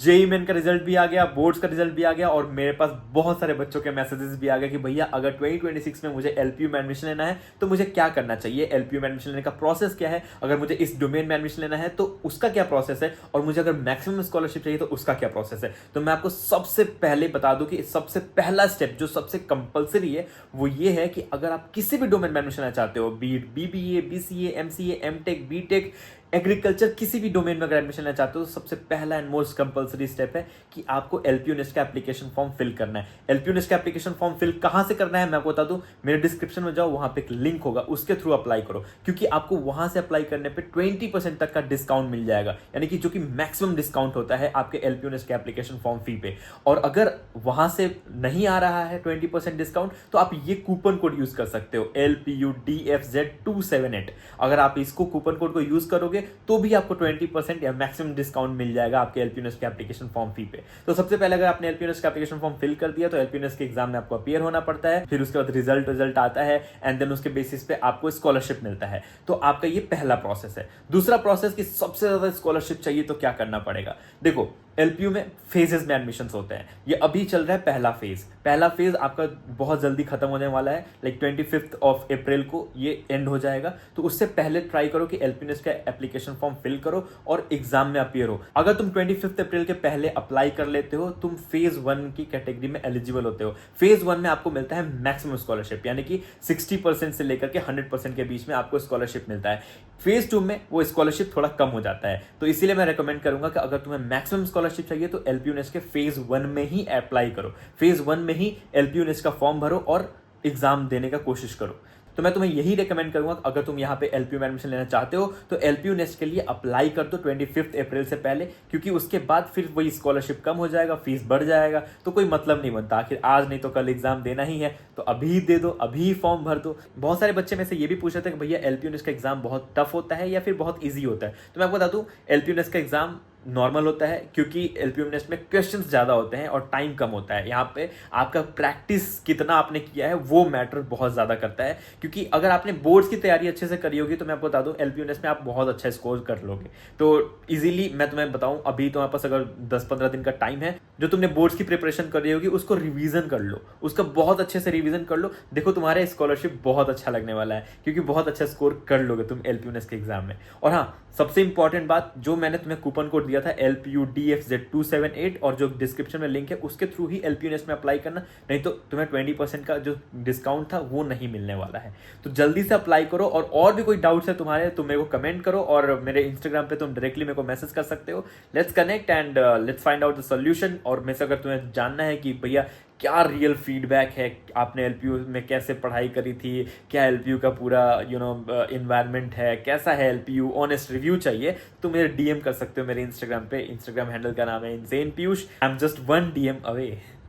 JEE main का result भी आ गया, बोर्ड्स का रिजल्ट भी आ गया, और मेरे पास बहुत सारे बच्चों के मैसेजेस भी आ गए कि भैया अगर 2026 में मुझे एलपीयू में एडमिशन लेना है तो मुझे क्या करना चाहिए, एलपीयू में एडमिशन लेने का प्रोसेस क्या है, अगर मुझे इस डोमेन में एडमिशन लेना है तो उसका क्या प्रोसेस है, और मुझे अगर मैक्सिमम स्कॉलरशिप चाहिए तो उसका क्या प्रोसेस है। तो मैं आपको सबसे पहले बता दूं कि सबसे पहला स्टेप जो सबसे कंपलसरी है वो ये है कि अगर आप किसी भी डोमेन में एडमिशन लेना चाहते हो, be it BBA, BCA, MCA, MTech, BTech, agriculture, किसी भी डोमेन में अगर एडमिशन लेना चाहते हो तो सबसे पहला एंड मोस्ट कंपलसरी स्टेप है कि आपको एलपीयू नेस्ट का एप्लीकेशन फॉर्म फिल करना है। एलपीयू नेस्ट का एप्लीकेशन फॉर्म फिल कहां से करना है मैं आपको बता दूं, मेरे डिस्क्रिप्शन में जाओ, वहां पे एक लिंक होगा, उसके थ्रू अप्लाई करो, क्योंकि आपको वहां से अप्लाई करने पे 20% तक का डिस्काउंट मिल जाएगा, यानी कि जो कि मैक्सिमम डिस्काउंट होता है आपके एलपीयू नेस्ट के एप्लीकेशन फॉर्म फी पे। और अगर वहां से नहीं आ रहा है 20% डिस्काउंट तो आप ये कूपन कोड यूज कर सकते हो, LPUDFZ278। अगर आप इसको कूपन कोड को यूज करोगे तो भी आपको 20% या मैक्सिमम डिस्काउंट मिल जाएगा आपके एलपीयूनेस के एप्लीकेशन फॉर्म फी पे। तो सबसे पहले अगर आपने एलपीयूनेस का एप्लीकेशन फॉर्म फिल कर दिया तो एलपीयूनेस के एग्जाम में आपको अपीयर होना पड़ता है, फिर उसके बाद रिजल्ट आता है, एंड देन उसके बेसिस पे आपको स्कॉलरशिप मिलता है। तो आपका ये पहला प्रोसेस है। दूसरा प्रोसेस कि सबसे ज्यादा स्कॉलरशिप चाहिए तो क्या करना पड़ेगा। देखो, एलपीयू में फेजेस में एडमिशन होते हैं, ये अभी चल रहा है पहला फेज आपका बहुत जल्दी खत्म होने वाला है, लाइक 25 अप्रैल को ये एंड हो जाएगा। तो उससे पहले ट्राई करो कि एलपीयूनेस का एप्लीकेशन फॉर्म फिल करो और एग्जाम में अपीयर हो। अगर तुम 25 अप्रैल के पहले अप्लाई कर लेते हो तुम फेज 1 की कैटेगरी में एलिजिबल होते हो। फेज 1 में आपको मिलता है मैक्सिमम स्कॉलरशिप, यानी कि 60% से लेकर के 100% के बीच में आपको स्कॉलरशिप मिलता है। फेज 2 में वो स्कॉलरशिप थोड़ा कम हो जाता है। तो इसीलिए मैं रेकमेंड करूंगा कि अगर तुम्हें मैक्सिमम स्कॉलरशिप चाहिए तो एलपीयूनेस के फेज 1 में ही अप्लाई करो, फेज 1 में ही एलपीयूनेस का फॉर्म भरो और एग्जाम देने का कोशिश करो। तो मैं तुम्हें यही रेकमेंड करूंगा अगर तुम यहाँ पे एलपीयू में एडमिशन लेना चाहते हो तो एलपीयू नेस्ट के लिए अप्लाई कर दो 25 अप्रैल से पहले, क्योंकि उसके बाद फिर वही स्कॉलरशिप कम हो जाएगा, फीस बढ़ जाएगा, तो कोई मतलब नहीं बनता। आखिर आज नहीं तो कल एग्जाम देना ही है, तो अभी दे दो, अभी फॉर्म भर दो। बहुत सारे बच्चे में से ये भी पूछ रहे थे कि भैया एलपीयू नेस्ट का एग्जाम बहुत टफ होता है या फिर बहुत ईजी होता है। तो मैं आपको बता दूं, एलपीयू नेस्ट का एग्जाम नॉर्मल होता है, क्योंकि एलपीयू नेस्ट में क्वेश्चंस ज्यादा होते हैं और टाइम कम होता है। यहाँ पे आपका प्रैक्टिस कितना आपने किया है वो मैटर बहुत ज्यादा करता है, क्योंकि अगर आपने बोर्ड्स की तैयारी अच्छे से करी होगी तो मैं आपको बता दूं एलपीयू नेस्ट में आप बहुत अच्छा स्कोर कर लोगे। तो इजीली मैं तुम्हें बताऊं, अभी तुम्हारे पास अगर 10-15 दिन का टाइम है, जो तुमने बोर्ड्स की प्रिपरेशन कर रही होगी उसको रिवीजन कर लो, उसका बहुत अच्छे से रिवीजन कर लो। देखो तुम्हारे स्कॉलरशिप बहुत अच्छा लगने वाला है, क्योंकि बहुत अच्छा स्कोर कर लोगे तुम एलपीयू नेस्ट के एग्जाम में। और हाँ, सबसे इंपॉर्टेंट बात, जो मैंने तुम्हें कूपन कोड दिया था LPUDFZ278 और जो डिस्क्रिप्शन में लिंक है उसके थ्रू ही एलपीयू नेस्ट में अप्लाई करना, नहीं तो तुम्हें 20% का जो डिस्काउंट था वो नहीं मिलने वाला है। तो जल्दी से अप्लाई करो, और भी कोई डाउट्स है तुम्हारे तो मेरे को कमेंट करो, और मेरे इंस्टाग्राम पे तुम डायरेक्टली मेरे को मैसेज कर सकते हो। Let's connect and let's find out the solution. और मेरे से अगर तुम्हें जानना है कि भैया क्या रियल फीडबैक है, आपने एलपीयू में कैसे पढ़ाई करी थी, क्या एलपीयू का पूरा इन्वायरमेंट है, कैसा है एलपीयू, ऑनेस्ट रिव्यू चाहिए तो मेरे डीएम कर सकते हो मेरे इंस्टाग्राम पे। इंस्टाग्राम हैंडल का नाम है insane Piyush. I am just 1 DM away.